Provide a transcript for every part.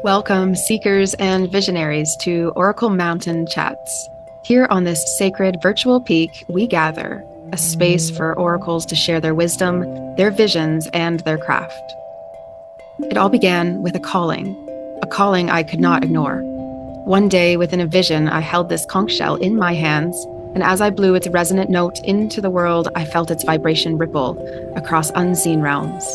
Welcome, seekers and visionaries, to Oracle Mountain Chats. Here on this sacred virtual peak, we gather, a space for oracles to share their wisdom, their visions, and their craft. It all began with a calling I could not ignore. One day, within a vision, I held this conch shell in my hands, and as I blew its resonant note into the world, I felt its vibration ripple across unseen realms.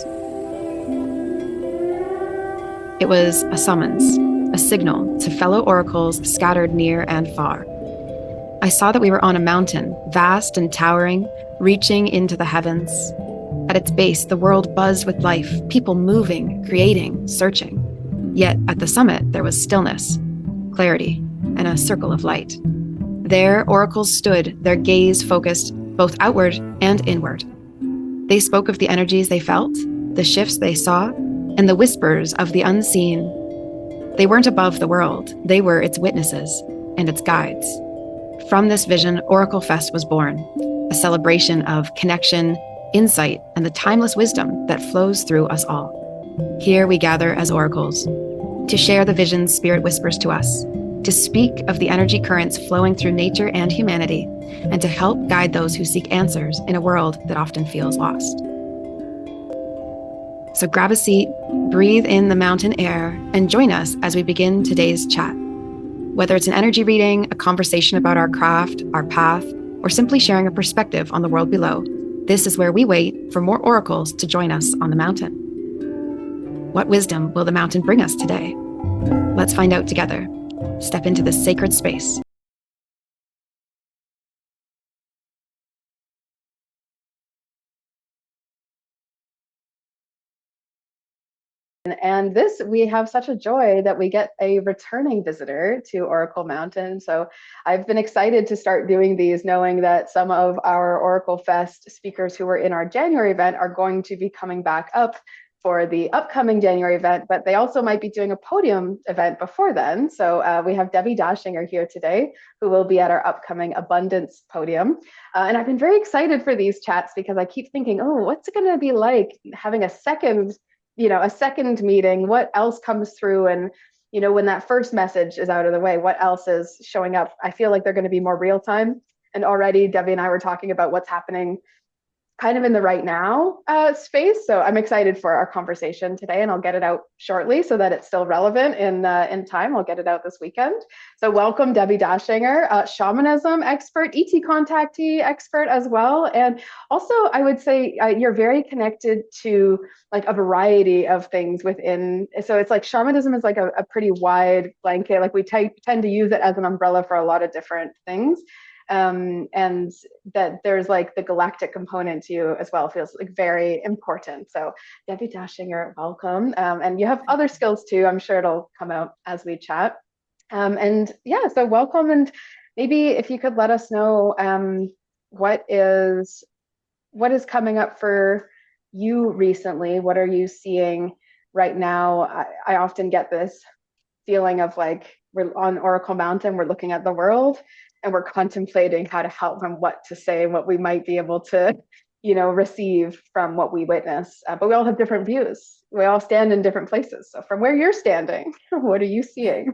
It was a summons, a signal to fellow oracles scattered near and far. I saw that we were on a mountain, vast and towering, reaching into the heavens. At its base, the world buzzed with life, people moving, creating, searching. Yet at the summit, there was stillness, clarity, and a circle of light. There, oracles stood, their gaze focused both outward and inward. They spoke of the energies they felt, the shifts they saw, and the whispers of the unseen. They weren't above the world, they were its witnesses and its guides. From this vision, OracleFest was born, a celebration of connection, insight, and the timeless wisdom that flows through us all. Here we gather as oracles to share the visions Spirit whispers to us, to speak of the energy currents flowing through nature and humanity, and to help guide those who seek answers in a world that often feels lost. So grab a seat, breathe in the mountain air, and join us as we begin today's chat. Whether it's an energy reading, a conversation about our craft, our path, or simply sharing a perspective on the world below, this is where we wait for more oracles to join us on the mountain. What wisdom will the mountain bring us today? Let's find out together. Step into this sacred space. And this, we have such a joy that we get a returning visitor to Oracle Mountain. So I've been excited to start doing these, knowing that some of our Oracle Fest speakers who were in our January event are going to be coming back up for the upcoming January event, but they also might be doing a podium event before then. So we have Debbi Dachinger here today, who will be at our upcoming Abundance Podium. And I've been very excited for these chats because I keep thinking, oh, what's it going to be like having a second meeting? What else comes through? And when that first message is out of the way, what else is showing up? I feel like they're going to be more real time. And already Debbi and I were talking about what's happening kind of in the right now space. So I'm excited for our conversation today, and I'll get it out shortly so that it's still relevant in time. I'll get it out this weekend. So welcome, Debbi Dachinger, shamanism expert, ET contactee expert as well. And also, I would say you're very connected to like a variety of things within. So it's like shamanism is like a pretty wide blanket. Like we tend to use it as an umbrella for a lot of different things. And that there's like the galactic component to you as well feels like very important. So Debbi Dachinger, welcome. And you have other skills too. I'm sure it'll come out as we chat. And yeah, so welcome. And maybe if you could let us know what is coming up for you recently. What are you seeing right now? I often get this feeling of like we're on Oracle Mountain, we're looking at the world and we're contemplating how to help them, what to say, what we might be able to, receive from what we witness. But we all have different views. We all stand in different places. So from where you're standing, what are you seeing?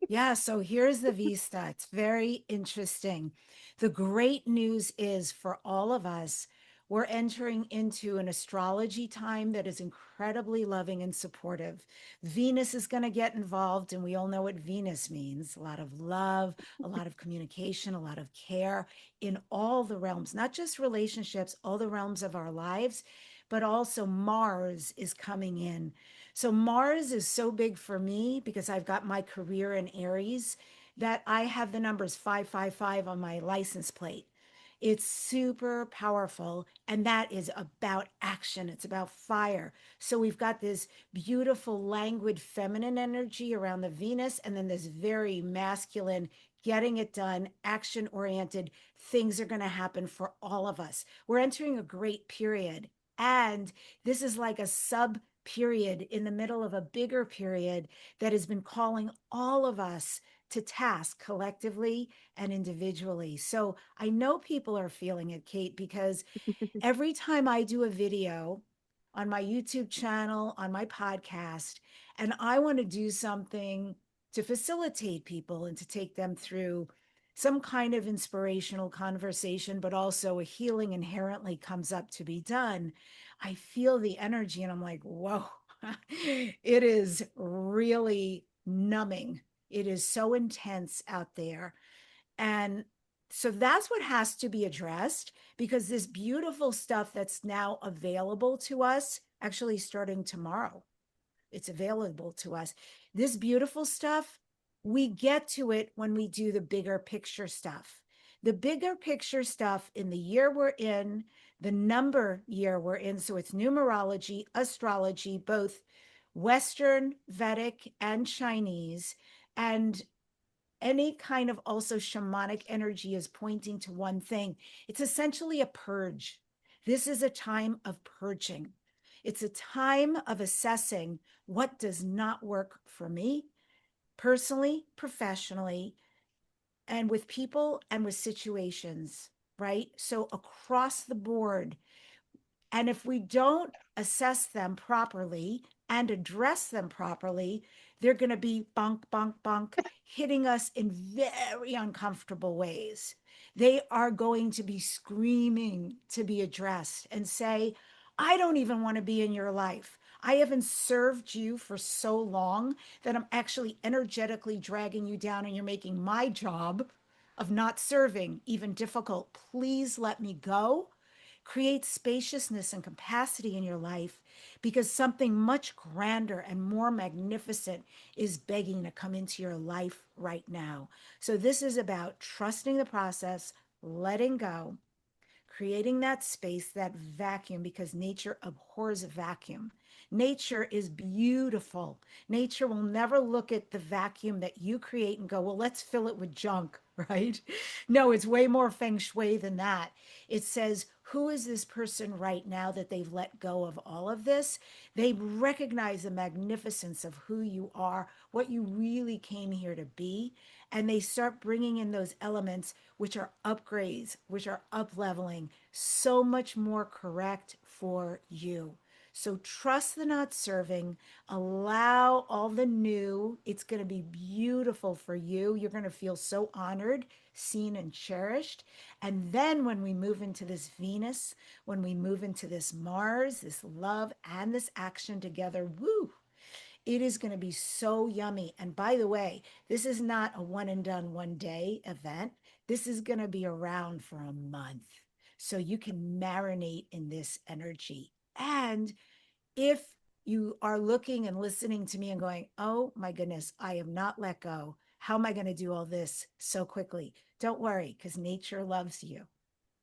Yeah, so here's the vista. It's very interesting. The great news is for all of us, we're entering into an astrology time that is incredibly loving and supportive. Venus is going to get involved, and we all know what Venus means: a lot of love, a lot of communication, a lot of care in all the realms, not just relationships, all the realms of our lives, but also Mars is coming in. So Mars is so big for me because I've got my career in Aries that I have the numbers 555 on my license plate. It's super powerful. And that is about action. It's about fire. So we've got this beautiful, languid, feminine energy around the Venus, and then this very masculine, getting it done, action oriented. Things are going to happen for all of us. We're entering a great period. And this is like a sub period in the middle of a bigger period that has been calling all of us to task collectively and individually. So I know people are feeling it, Kate, because every time I do a video on my YouTube channel, on my podcast, and I want to do something to facilitate people and to take them through some kind of inspirational conversation, but also a healing inherently comes up to be done. I feel the energy and I'm like, whoa, it is really numbing. It is so intense out there. And so that's what has to be addressed, because this beautiful stuff that's now available to us, actually starting tomorrow, it's available to us. This beautiful stuff, we get to it when we do the bigger picture stuff. The bigger picture stuff in the year we're in, the number year we're in. So it's numerology, astrology, both Western, Vedic, and Chinese. And any kind of also shamanic energy is pointing to one thing. It's essentially a purge. This is a time of purging. It's a time of assessing what does not work for me personally, professionally, and with people and with situations, right? So across the board, and if we don't assess them properly and address them properly, they're going to be bunk, bunk, bunk, hitting us in very uncomfortable ways. They are going to be screaming to be addressed and say, I don't even want to be in your life. I haven't served you for so long that I'm actually energetically dragging you down, and you're making my job of not serving even difficult. Please let me go. Create spaciousness and capacity in your life, because something much grander and more magnificent is begging to come into your life right now. So, this is about trusting the process, letting go, creating that space, that vacuum, because nature abhors a vacuum. Nature is beautiful. Nature will never look at the vacuum that you create and go, well, let's fill it with junk, right? No, it's way more feng shui than that. It says, who is this person right now that they've let go of all of this? They recognize the magnificence of who you are, what you really came here to be, and they start bringing in those elements which are upgrades, which are up leveling, so much more correct for you. So trust the not serving, allow all the new. It's going to be beautiful for you. You're going to feel so honored, seen, and cherished. And then when we move into this Venus, when we move into this Mars, this love and this action together, woo, it is going to be so yummy. And by the way, this is not a one and done 1 day event. This is going to be around for a month. So you can marinate in this energy. And if you are looking and listening to me and going, oh my goodness, I have not let go. How am I going to do all this so quickly? Don't worry, because nature loves you,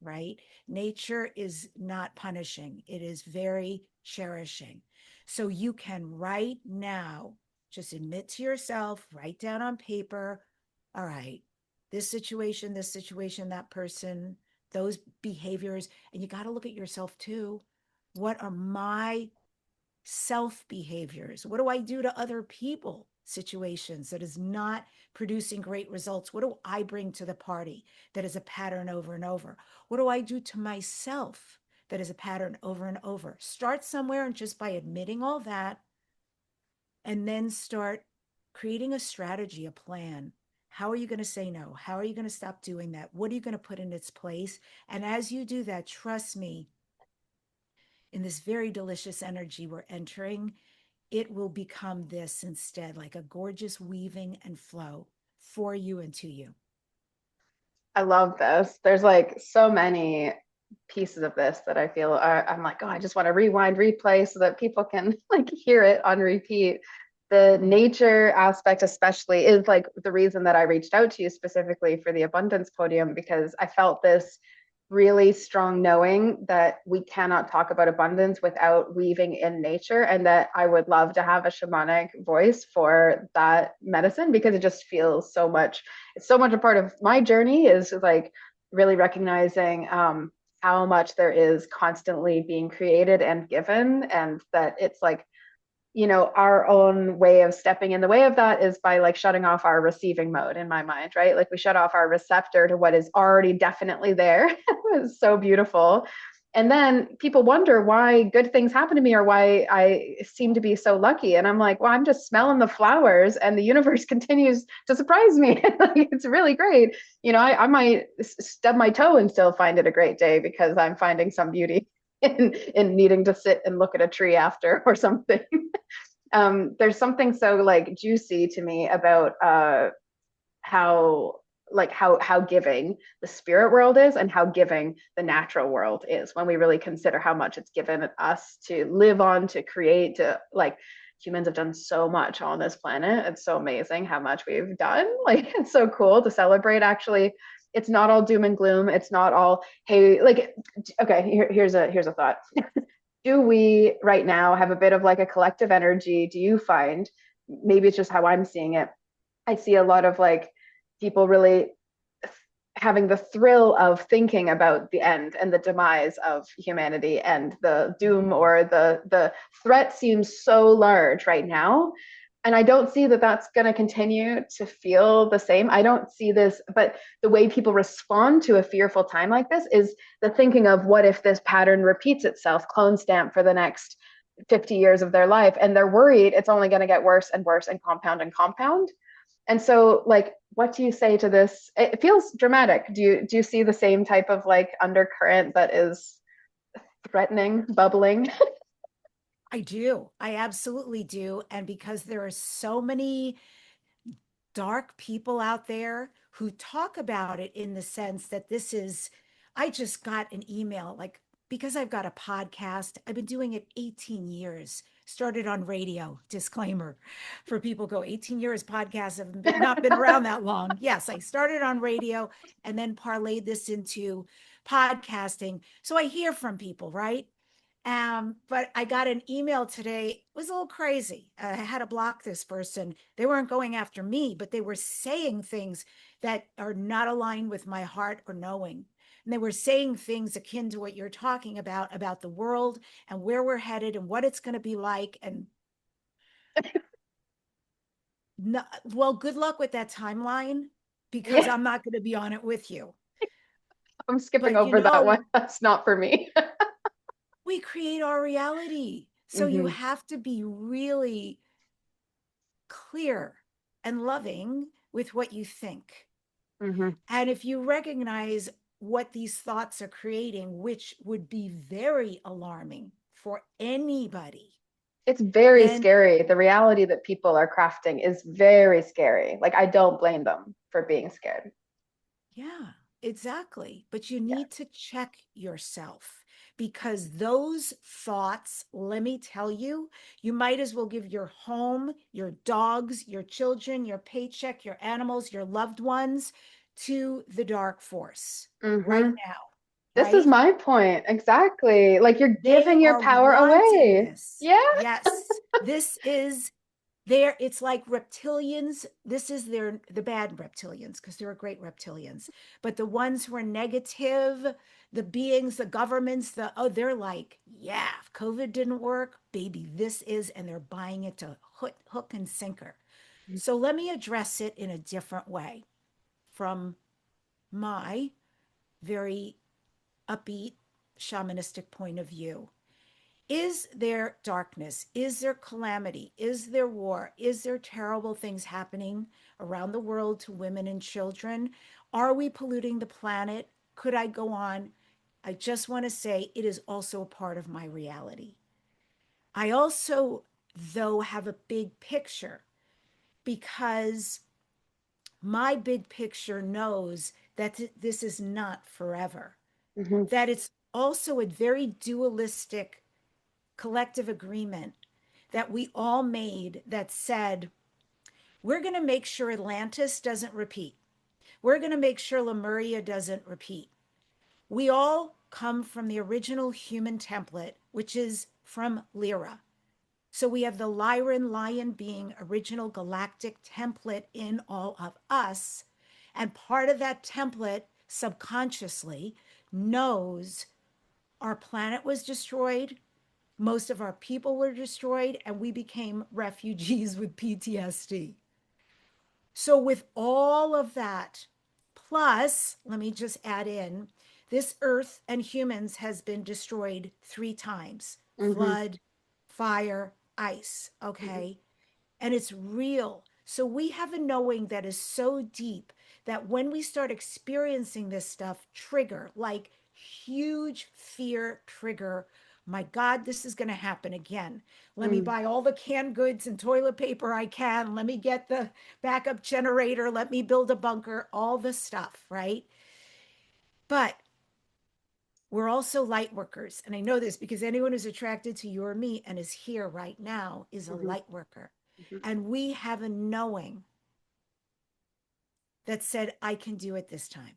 right? Nature is not punishing, it is very cherishing. So you can right now just admit to yourself, write down on paper, all right, this situation, that person, those behaviors. And you got to look at yourself too. What are my self behaviors? What do I do to other people situations that is not producing great results? What do I bring to the party that is a pattern over and over? What do I do to myself that is a pattern over and over? Start somewhere, and just by admitting all that, and then start creating a strategy, a plan. How are you going to say no? How are you going to stop doing that? What are you going to put in its place? And as you do that, trust me, in this very delicious energy we're entering, it will become this instead, like a gorgeous weaving and flow for you and to you. I love this. There's like so many pieces of this that I feel I'm like, oh, I just want to rewind, replay so that people can like hear it on repeat. The nature aspect, especially, is like the reason that I reached out to you specifically for the Abundance Podium, because I felt this really strong knowing that we cannot talk about abundance without weaving in nature, and that I would love to have a shamanic voice for that medicine, because it just feels so much, it's so much a part of my journey, is like really recognizing how much there is constantly being created and given, and that it's like, you know, our own way of stepping in the way of that is by like shutting off our receiving mode, in my mind, right? Like we shut off our receptor to what is already definitely there. It's so beautiful. And then people wonder why good things happen to me or why I seem to be so lucky. And I'm like, well, I'm just smelling the flowers and the universe continues to surprise me. Like, it's really great. I might stub my toe and still find it a great day because I'm finding some beauty in needing to sit and look at a tree after or something. There's something so like juicy to me about how how giving the spirit world is and how giving the natural world is when we really consider how much it's given us to live on, to create, to like humans have done so much on this planet. It's so amazing how much we've done. Like it's so cool to celebrate. Actually, it's not all doom and gloom. It's not all, hey, like, okay, here's a thought. Do we right now have a bit of like a collective energy? Do you find, maybe it's just how I'm seeing it, I see a lot of like people really having the thrill of thinking about the end and the demise of humanity, and the doom or the threat seems so large right now. And I don't see that that's going to continue to feel the same. I don't see this, but the way people respond to a fearful time like this is the thinking of what if this pattern repeats itself, clone stamp for the next 50 years of their life. And they're worried it's only going to get worse and worse and compound and compound. And so, like, what do you say to this? It feels dramatic. Do you see the same type of like undercurrent that is threatening, bubbling? I do. I absolutely do. And because there are so many dark people out there who talk about it in the sense that this is, I just got an email, like, because I've got a podcast, I've been doing it 18 years, started on radio, disclaimer for people go 18 years, podcasts have not been around that long. Yes, I started on radio and then parlayed this into podcasting. So I hear from people, right? But I got an email today. It was a little crazy. I had to block this person. They weren't going after me, but they were saying things that are not aligned with my heart or knowing. And they were saying things akin to what you're talking about the world and where we're headed and what it's going to be like. And no, well, good luck with that timeline because Yeah, I'm not going to be on it with you. I'm skipping But over that one. That's not for me. we create our reality. So you Hmm. have to be really clear and loving with what you think. Hmm. And if you recognize what these thoughts are creating, which would be very alarming for anybody, It's very then scary. The reality that people are crafting is very scary. Like, I don't blame them for being scared. yeah, exactly. But you Yeah. need to check yourself because those thoughts, let me tell you, you might as well give your home, your dogs, your children, your paycheck, your animals, your loved ones to the dark force right Hmm. now, This is right? my point. Exactly. Like, you're They giving your are power wanting away. this. Yeah. Yes, this is there. It's like reptilians. This is the bad reptilians because there are great reptilians, but the ones who are negative, the beings, the governments, they're like, yeah, if COVID didn't work, baby, this is, and they're buying it to hook and sinker. So let me address it in a different way from my very upbeat shamanistic point of view. Is there darkness? Is there calamity? Is there war? Is there terrible things happening around the world to women and children? Are we polluting the planet? Could I go on? I just want to say it is also a part of my reality. I also, though, have a big picture because my big picture knows that this is not forever, Hmm. that it's also a very dualistic collective agreement that we all made that said, we're going to make sure Atlantis doesn't repeat. We're going to make sure Lemuria doesn't repeat. We all come from the original human template, which is from Lyra. So we have the Lyran lion being original galactic template in all of us. And part of that template subconsciously knows our planet was destroyed, most of our people were destroyed, and we became refugees with PTSD. So, with all of that, plus, let me just add in This earth and humans has been destroyed 3 times: Mm-hmm. flood, fire, ice. Mm-hmm. Okay. And it's real. So we have a knowing that is so deep that when we start experiencing this stuff, trigger, like huge fear trigger, my God, this is going to happen again. Let me Mm-hmm. buy all the canned goods and toilet paper I can. Let me get the backup generator. Let me build a bunker, all the stuff, right? But we're also light workers. And I know this because anyone who's attracted to you or me and is here right now is a Mm-hmm. light worker. And we have a knowing that said, I can do it this time.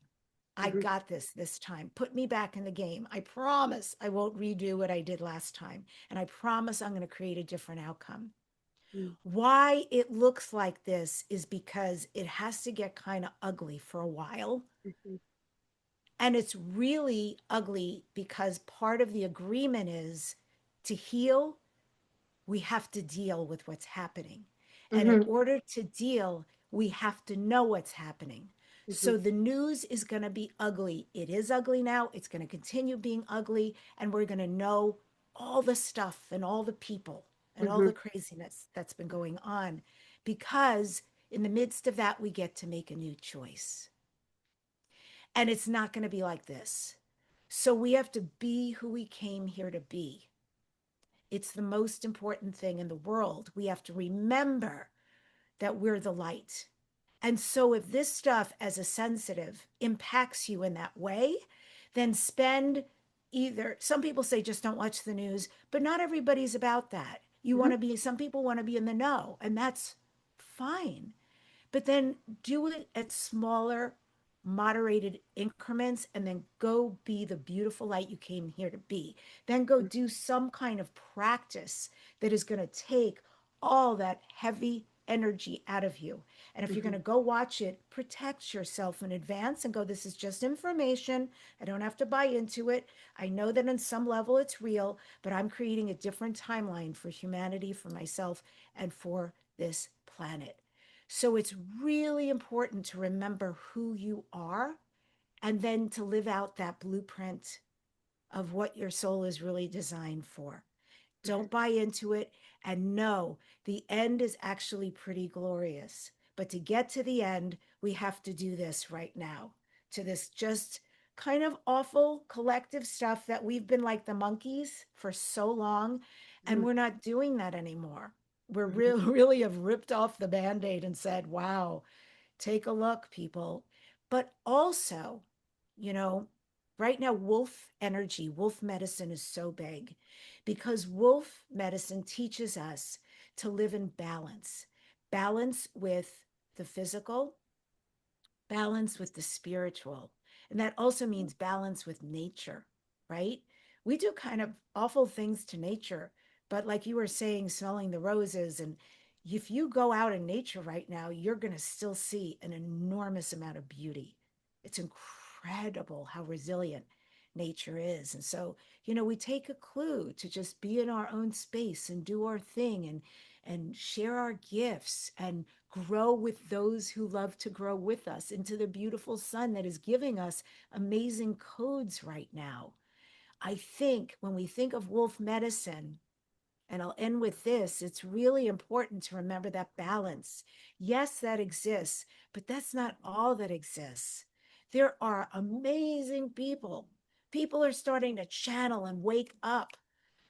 I Mm-hmm. got this time. Put me back in the game. I promise I won't redo what I did last time. And I promise I'm going to create a different outcome. Why it looks like this is because it has to get kind of ugly for a while. Mm-hmm. And it's really ugly because part of the agreement is to heal, we have to deal with what's happening. And in Mm-hmm. order to deal, we have to know what's happening. Mm-hmm. So the news is going to be ugly. It is ugly now. It's going to continue being ugly. And we're going to know all the stuff and all the people and all Mm-hmm. the craziness that's been going on because in the midst of that, we get to make a new choice. And it's not going to be like this. So we have to be who we came here to be. It's the most important thing in the world. We have to remember that we're the light. And so, if this stuff as a sensitive impacts you in that way, then spend either, some people say just don't watch the news, but not everybody's about that. You want to be, some people want to be in the know, and that's fine. But then do it at smaller, moderated increments and then go be the beautiful light you came here to be. Then go do some kind of practice that is going to take all that heavy energy out of you. And if you're Mm-hmm. going to go watch it, protect yourself in advance and go, this is just information. I don't have to buy into it. I know that on some level it's real, but I'm creating a different timeline for humanity, for myself, and for this planet. So it's really important to remember who you are and then to live out that blueprint of what your soul is really designed for. Don't buy into it and know the end is actually pretty glorious. But to get to the end, we have to do this right now, to this just kind of awful collective stuff that we've been like the monkeys for so long, and Mm-hmm. we're not doing that anymore. We're Mm-hmm. really have ripped off the band-aid and said, wow, take a look, people. But also, you know, right now, wolf energy, wolf medicine is so big because wolf medicine teaches us to live in balance, balance with the physical, balance with the spiritual. And that also means balance with nature, right? We do kind of awful things to nature, but like you were saying, smelling the roses, and if you go out in nature right now, you're going to still see an enormous amount of beauty. It's incredible how resilient nature is. And so, we take a clue to just be in our own space and do our thing and share our gifts and grow with those who love to grow with us into the beautiful sun that is giving us amazing codes right now. I think when we think of wolf medicine, and I'll end with this, it's really important to remember that balance. Yes, that exists, but that's not all that exists. There are amazing people. People are starting to channel and wake up.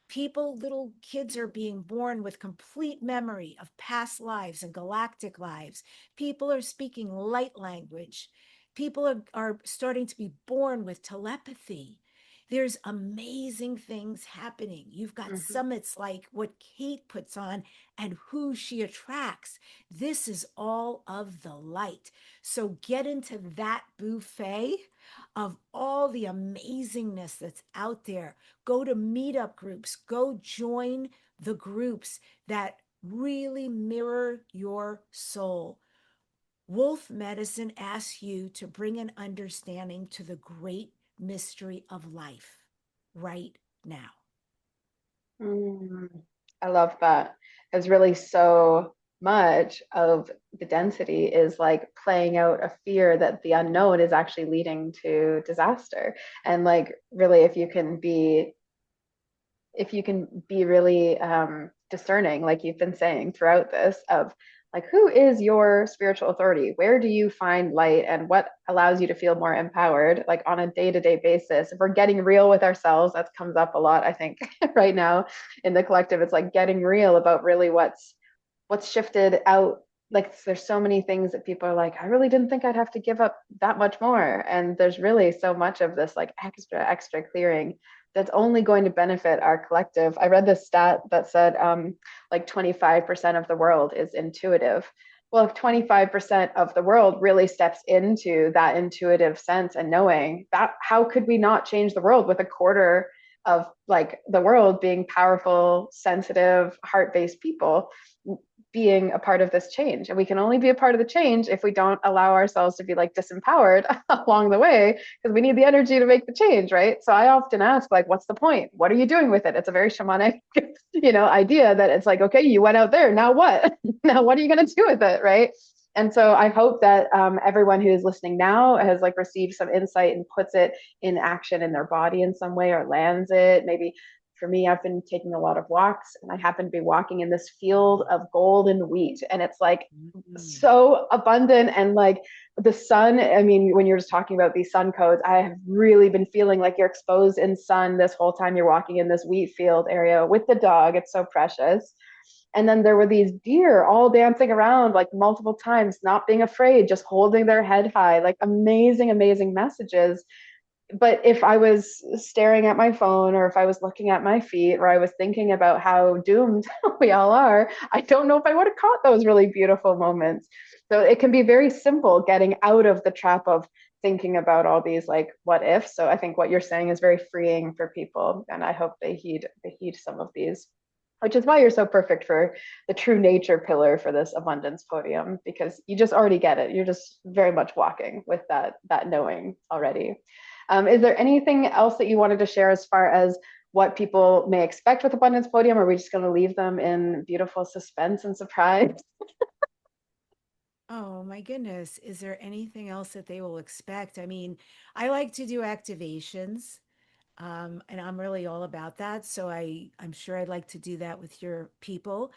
People, little kids are being born with complete memory of past lives and galactic lives. People are speaking light language. People are starting to be born with telepathy. There's amazing things happening. You've got Mm-hmm. summits like what Kate puts on and who she attracts. This is all of the light. So get into that buffet of all the amazingness that's out there. Go to meetup groups, go join the groups that really mirror your soul. Wolf medicine asks you to bring an understanding to the great mystery of life right now. Mm. I love that. It's really so. much of the density is like playing out a fear that the unknown is actually leading to disaster. And like really, if you can be really discerning, like you've been saying throughout this, of like who is your spiritual authority? Where do you find light, and what allows you to feel more empowered, like on a day-to-day basis? If we're getting real with ourselves, that comes up a lot, I think, right now in the collective. It's like getting real about really what's shifted out. Like there's so many things that people are like, I really didn't think I'd have to give up that much more. And there's really so much of this like extra clearing that's only going to benefit our collective. I read this stat that said like 25% of the world is intuitive. Well, if 25% of the world really steps into that intuitive sense and knowing that, how could we not change the world with a quarter of like the world being powerful, sensitive, heart-based people being a part of this change? And we can only be a part of the change if we don't allow ourselves to be like disempowered along the way, because we need the energy to make the change, right? So I often ask, like, what's the point? What are you doing with it? It's a very shamanic, idea that it's like, okay, you went out there, now what? Now what are you going to do with it, right? And so I hope that everyone who is listening now has like received some insight and puts it in action in their body in some way, or lands it. Maybe for me, I've been taking a lot of walks, and I happen to be walking in this field of golden wheat, and it's like Mm. so abundant. And like the sun, I mean, when you're just talking about these sun codes, I have really been feeling like you're exposed in sun this whole time you're walking in this wheat field area with the dog. It's so precious. And then there were these deer all dancing around like multiple times, not being afraid, just holding their head high, like amazing, amazing messages. But if I was staring at my phone, or if I was looking at my feet, or I was thinking about how doomed we all are, I don't know if I would have caught those really beautiful moments. So it can be very simple getting out of the trap of thinking about all these like what ifs. So I think what you're saying is very freeing for people, and I hope they heed some of these, which is why you're so perfect for the true nature pillar for this abundance podium, because you just already get it. You're just very much walking with that knowing already. Is there anything else that you wanted to share as far as what people may expect with abundance podium, or are we just going to leave them in beautiful suspense and surprise? Oh my goodness. Is there anything else that they will expect? I mean, I like to do activations, and I'm really all about that. So I'm sure I'd like to do that with your people,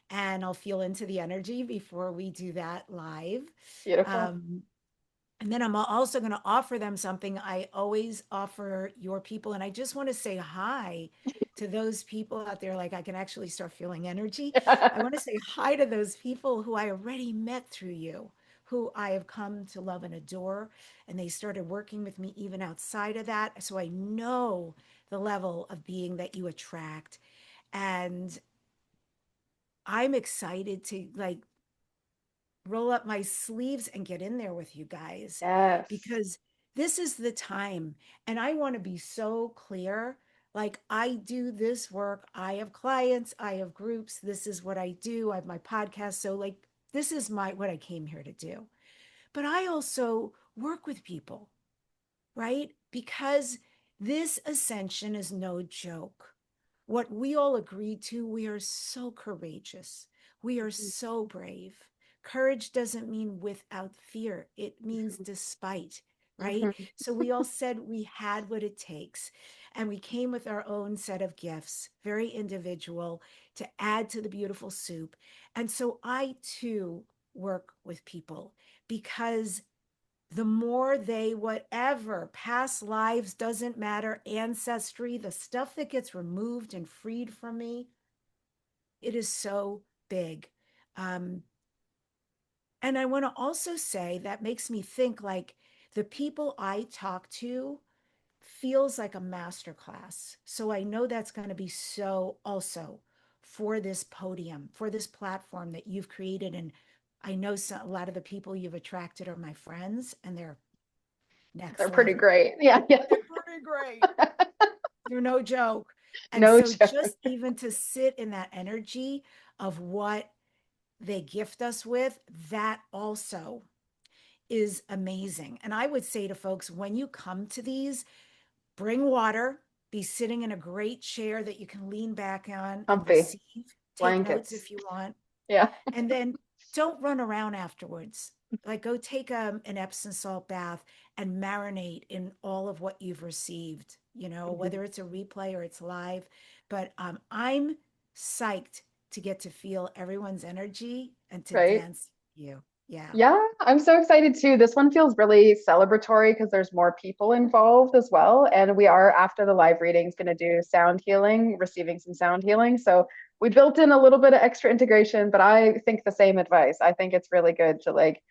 and I'll feel into the energy before we do that live. Beautiful. Um, And then I'm also going to offer them something I always offer your people. And I just want to say hi to those people out there. Like I can actually start feeling energy. I want to say hi to those people who I already met through you, who I have come to love and adore. And they started working with me even outside of that. So I know the level of being that you attract. And I'm excited to like roll up my sleeves and get in there with you guys Yes. because this is the time. And I want to be so clear. Like, I do this work, I have clients, I have groups. This is what I do. I have my podcast. So, like, this is what I came here to do. But I also work with people, right? Because this ascension is no joke. What we all agreed to, we are so courageous. We are so brave. Courage doesn't mean without fear, it means despite, right? Mhm. So we all said we had what it takes. And we came with our own set of gifts, very individual, to add to the beautiful soup. And so I too work with people because the more they, whatever, past lives, doesn't matter, ancestry, the stuff that gets removed and freed from me, it is so big. Um, and I want to also say that makes me think like the people I talk to feels like a master class. So I know that's going to be so also for this podium, for this platform that you've created. And I know a lot of the people you've attracted are my friends, and they're They're next pretty level. great. Yeah, yeah. They're pretty great. They're no joke. And No so joke. just even to sit in that energy of what they gift us with, that also is amazing. And I would say to folks, when you come to these, bring water, be sitting in a great chair that you can lean back on and Comfy receive. Take notes blankets. if you want. Yeah. And then don't run around afterwards. Like go take an Epsom salt bath and marinate in all of what you've received, Mhm. whether it's a replay or it's live. But I'm psyched to get to feel everyone's energy and to Right. dance with you. Yeah. Yeah, I'm so excited too. This one feels really celebratory because there's more people involved as well. And we are, after the live readings, going to do sound healing, receiving some sound healing. So we built in a little bit of extra integration, but I think the same advice. I think it's really good to like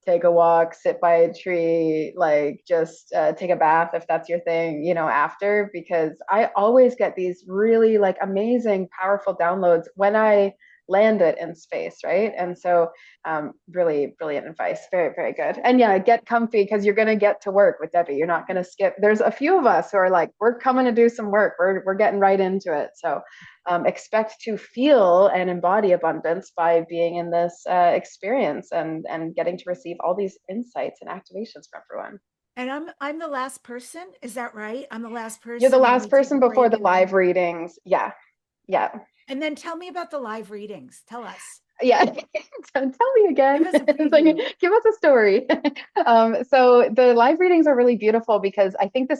take a walk, sit by a tree, like just take a bath if that's your thing, after, because I always get these really like amazing, powerful downloads when I land it in space, right? And so really brilliant advice. Very, very good. And yeah, get comfy because you're going to get to work with Debbi. You're not going to skip. There's a few of us who are like, we're coming to do some work. We're getting right into it. So expect to feel and embody abundance by being in this experience and getting to receive all these insights and activations from everyone. And I'm the last person. Is that right? I'm the last You're the person and last we take a person before break the and then live readings. Yeah. Yeah. tell me about the live readings. Tell us. Yeah. Tell me again. Give us a It's like, preview. give us a story. So the live readings are really beautiful because I think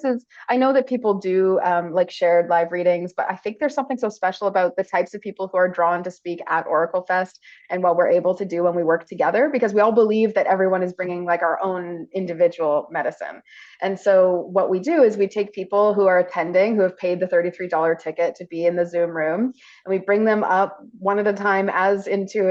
I know that people do like shared live readings, but I think there's something so special about the types of people who are drawn to speak at OracleFest and what we're able to do when we work together, because we all believe that everyone is bringing like our own individual medicine. And so what we do is we take people who are attending, who have paid the $33 ticket to be in the Zoom room, and we bring them up one at a time as intuited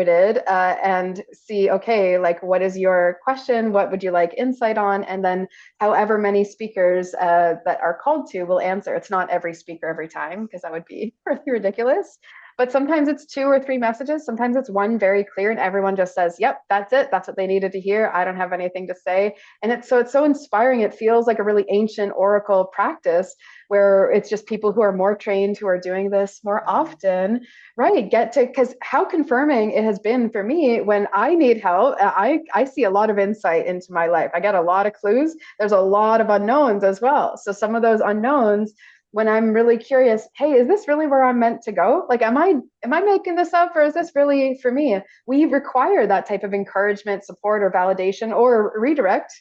and see, okay, like what is your question? What would you like insight on? And then however many speakers that are called to will answer. It's not every speaker every time because that would be really ridiculous. But sometimes it's two or three messages. Sometimes it's one very clear and everyone just says, yep, that's it. That's what they needed to hear. I don't have anything to say. And it's so inspiring. It feels like a really ancient oracle practice where it's just people who are more trained who are doing this more Wow. often, right? Get to, because how confirming it has been for me when I need help. I see a lot of insight into my life. I get a lot of clues. There's a lot of unknowns as well. So some of those unknowns, when I'm really curious, hey, is this really where I'm meant to go? Like, am I making this up, or is this really for me? We require that type of encouragement, support, or validation, or redirect,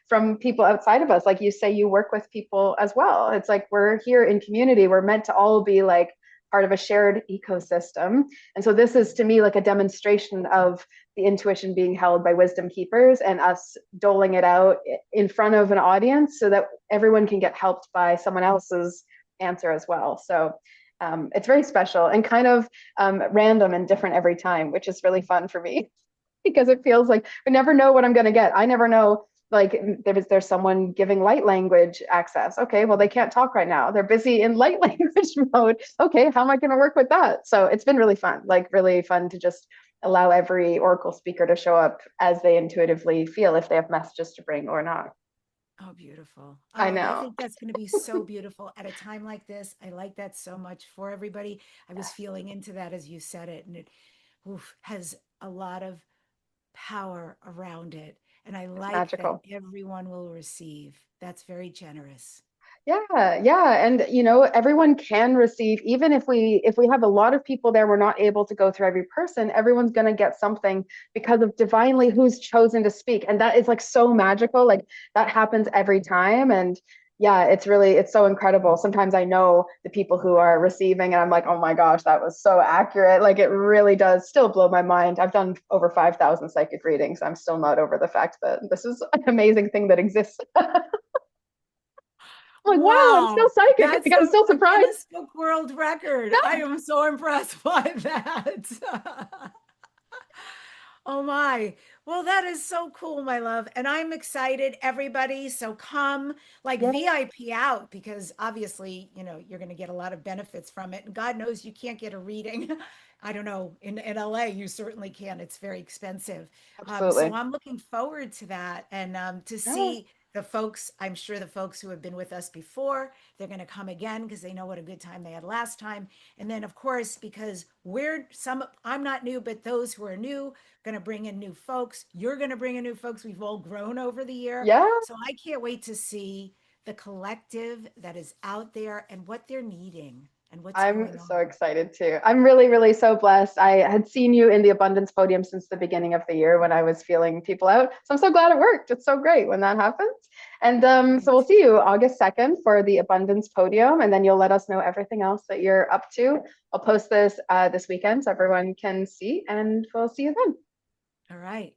from people outside of us. Like you say, you work with people as well. It's like we're here in community. We're meant to all be like part of a shared ecosystem. And so this is to me like a demonstration of the intuition being held by wisdom keepers and us doling it out in front of an audience so that everyone can get helped by someone else's answer as well. So it's very special and kind of random and different every time, which is really fun for me because it feels like I never know what I'm going to get. I never know. Like there's someone giving light language access. Okay, well they can't talk right now. They're busy in light language mode. Okay, how am I going to work with that? So it's been really fun. Like really fun to just allow every Oracle speaker to show up as they intuitively feel if they have messages to bring or not. Oh, beautiful. I Oh, I know. think that's going to be so beautiful at a time like this. I like that so much for everybody. I was Yes, feeling into that as you said it, and it has a lot of power around it. And I it's like that magical. everyone will receive. That's very generous. Yeah, yeah, and everyone can receive, even if we have a lot of people there, we're not able to go through every person. Everyone's going to get something because of divinely who's chosen to speak, and that is like so magical. Like that happens every time, and yeah, it's so incredible. Sometimes I know the people who are receiving, and I'm like, oh my gosh, that was so accurate. Like it really does still blow my mind. I've done over 5,000 psychic readings. I'm still not over the fact that this is an amazing thing that exists. I'm like, wow, I'm still Wow, psychic. that's Like, I'm still a surprised. Guinness Book World Record. I am so impressed by that. Oh my. Well, that is so cool, my love. And I'm excited, everybody. So come like Yeah, VIP out because obviously, you're going to get a lot of benefits from it. And God knows you can't get a reading. I don't know. In LA, you certainly can. It's very expensive. So absolutely. I'm looking forward to that and to Yeah, see the folks. I'm sure the folks who have been with us before, they're going to come again because they know what a good time they had last time. And then, of course, because I'm not new, but those who are new, going to bring in new folks. You're going to bring in new folks. We've all grown over the year. yeah, So I can't wait to see the collective that is out there and what they're needing and what's I'm going so on. excited too. I'm really, really so blessed. I had seen you in the Abundance Podium since the beginning of the year when I was feeling people out. So I'm so glad it worked. It's so great when that happens. And so we'll Thanks. see you August 2nd for the Abundance Podium, and then you'll let us know everything else that you're up to. I'll post this this weekend so everyone can see, and we'll see you then. All right.